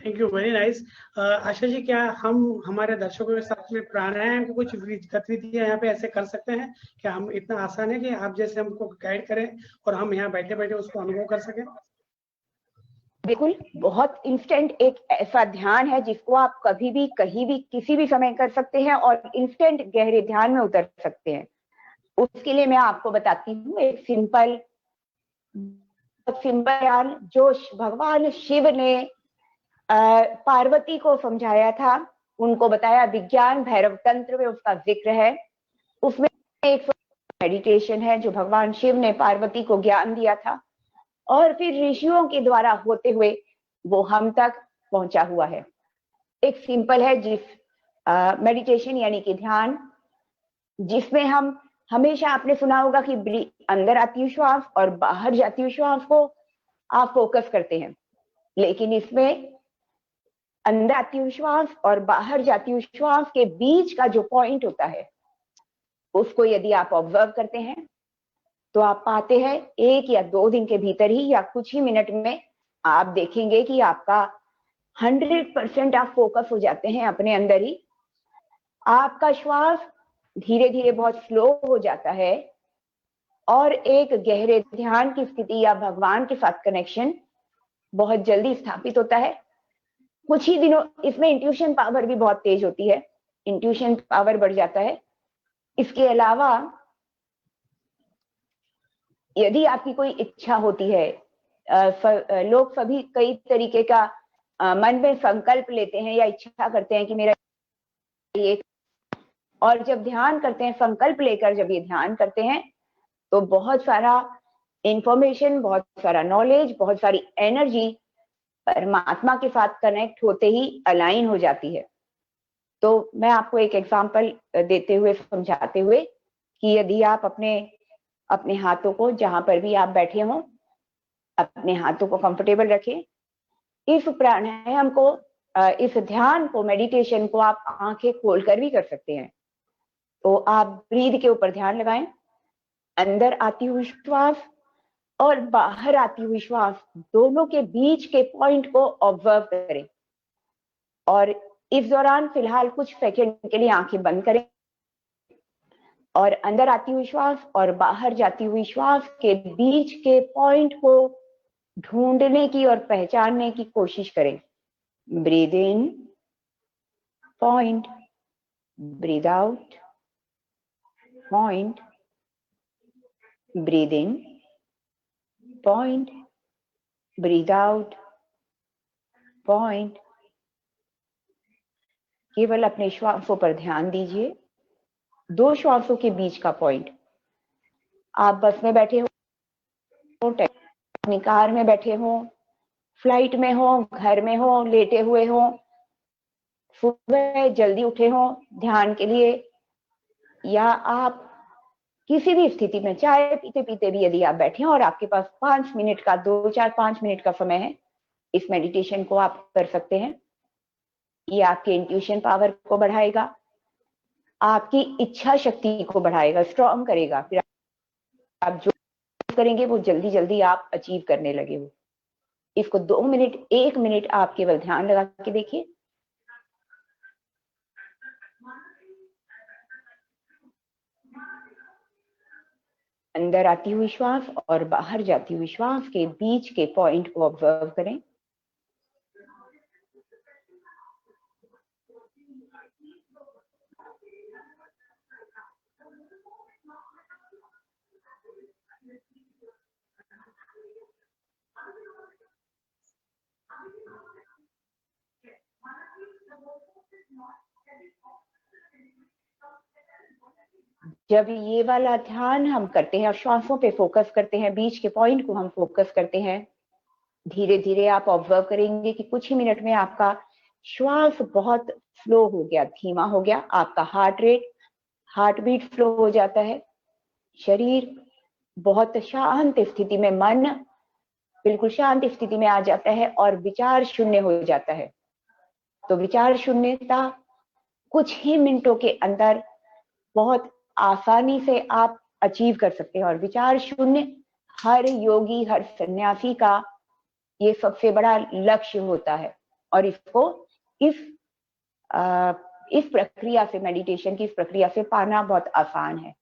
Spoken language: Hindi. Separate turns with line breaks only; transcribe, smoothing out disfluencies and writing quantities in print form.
Thank you, very nice. Asha ji, क्या हम हमारे दर्शकों के साथ में प्राणायाम को कुछ गतिविधियां यहाँ पे ऐसे कर सकते हैं? क्या हम इतना आसान है कि आप जैसे हमको गाइड करें और हम यहाँ बैठे बैठे उसको अनुभव कर सकें?
बिल्कुल, बहुत इंस्टेंट एक ऐसा ध्यान है जिसको आप कभी भी कहीं भी किसी भी समय कर सकते हैं और इंस्टेंट गहरे ध्यान में उतर सकते हैं। उसके लिए मैं आपको बताती हूँ एक सिंपल ध्यान जो भगवान शिव ने पार्वती को समझाया था, उनको बताया। विज्ञान भैरव तंत्र में उसका जिक्र है। उसमें एक मेडिटेशन है जो भगवान शिव ने पार्वती को ज्ञान दिया था और फिर ऋषियों के द्वारा होते हुए वो हम तक पहुंचा हुआ है। एक सिंपल है जिस मेडिटेशन यानी कि ध्यान, जिसमें हम हमेशा आपने सुना होगा कि अंदर आती हुई श्वास और बाहर जाती हुई श्वास को आप फोकस करते हैं, लेकिन इसमें अंदर आती हुई श्वास और बाहर जाती हुई श्वास के बीच का जो पॉइंट होता है उसको यदि आप ऑब्जर्व करते हैं तो आप पाते हैं 1 या 2 दिन के भीतर ही या कुछ ही मिनट में आप देखेंगे कि आपका 100% आप फोकस हो जाते हैं अपने अंदर ही। आपका श्वास धीरे धीरे बहुत स्लो हो जाता है और एक गहरे ध्यान की स्थिति या भगवान के साथ कनेक्शन बहुत जल्दी स्थापित होता है। कुछ ही दिनों इसमें इंट्यूशन पावर भी बहुत तेज होती है, इंट्यूशन पावर बढ़ जाता है। इसके अलावा यदि आपकी कोई इच्छा होती है, लोग सभी कई तरीके का मन में संकल्प लेते हैं या इच्छा करते हैं कि मेरा ये, और जब ध्यान करते हैं संकल्प लेकर जब ये ध्यान करते हैं तो बहुत सारा इंफॉर्मेशन, बहुत सारा नॉलेज, बहुत सारी एनर्जी परमात्मा के साथ कनेक्ट होते ही अलाइन हो जाती है। तो मैं आपको एक एग्जांपल देते हुए समझाते हुए कि यदि आप अपने हाथों को जहां पर भी आप बैठे हों, अपने हाथों को कंफर्टेबल रखें। इस प्राणायाम को, इस ध्यान को, मेडिटेशन को आप आंखें खोलकर भी कर सकते हैं। तो आप ब्रीथ के ऊपर ध्यान लगाएं, अंदर आती हुई श्वास और बाहर आती हुई श्वास दोनों के बीच के पॉइंट को ऑब्जर्व करें और इस दौरान फिलहाल कुछ सेकंड के लिए आंखें बंद करें और अंदर आती हुई श्वास और बाहर जाती हुई श्वास के बीच के पॉइंट को ढूंढने की और पहचानने की कोशिश करें। Breathe in, point, breathe out, point, breathe in, point, breathe out, point. केवल अपने श्वासों पर ध्यान दीजिए, 2 श्वासों के बीच का पॉइंट। आप बस में बैठे हो, अपनी कार में बैठे हो, फ्लाइट में हो, घर में हो, लेटे हुए हो, सुबह जल्दी उठे हो ध्यान के लिए, या आप किसी भी स्थिति में चाय पीते पीते भी यदि आप बैठे हैं और आपके पास 5 मिनट का, 2, 4, 5 मिनट का समय है, इस मेडिटेशन को आप कर सकते हैं। ये आपके इंट्यूशन पावर को बढ़ाएगा, आपकी इच्छा शक्ति को बढ़ाएगा, स्ट्रॉन्ग करेगा। फिर आप जो करेंगे वो जल्दी जल्दी आप अचीव करने लगे हो। इसको 2 मिनट, 1 मिनट आप केवल ध्यान लगा के देखिए। अंदर आती हुई श्वास और बाहर जाती हुई श्वास के बीच के पॉइंट को ऑब्जर्व करें। जब ये वाला ध्यान हम करते हैं और श्वासों पे फोकस करते हैं, बीच के पॉइंट को हम फोकस करते हैं, धीरे धीरे आप ऑब्जर्व करेंगे कि कुछ ही मिनट में आपका श्वास बहुत स्लो हो गया, धीमा हो गया, आपका heart rate, heart beat slow हो जाता है, शरीर बहुत शांत स्थिति में, मन बिल्कुल शांत स्थिति में आ जाता है और विचार शून्य हो जाता है। तो विचार शून्यता कुछ ही मिनटों के अंदर बहुत आसानी से आप अचीव कर सकते हैं। और विचार शून्य हर योगी, हर सन्यासी का ये सबसे बड़ा लक्ष्य होता है। और इसको इस प्रक्रिया से, मेडिटेशन की इस प्रक्रिया से पाना बहुत आसान है।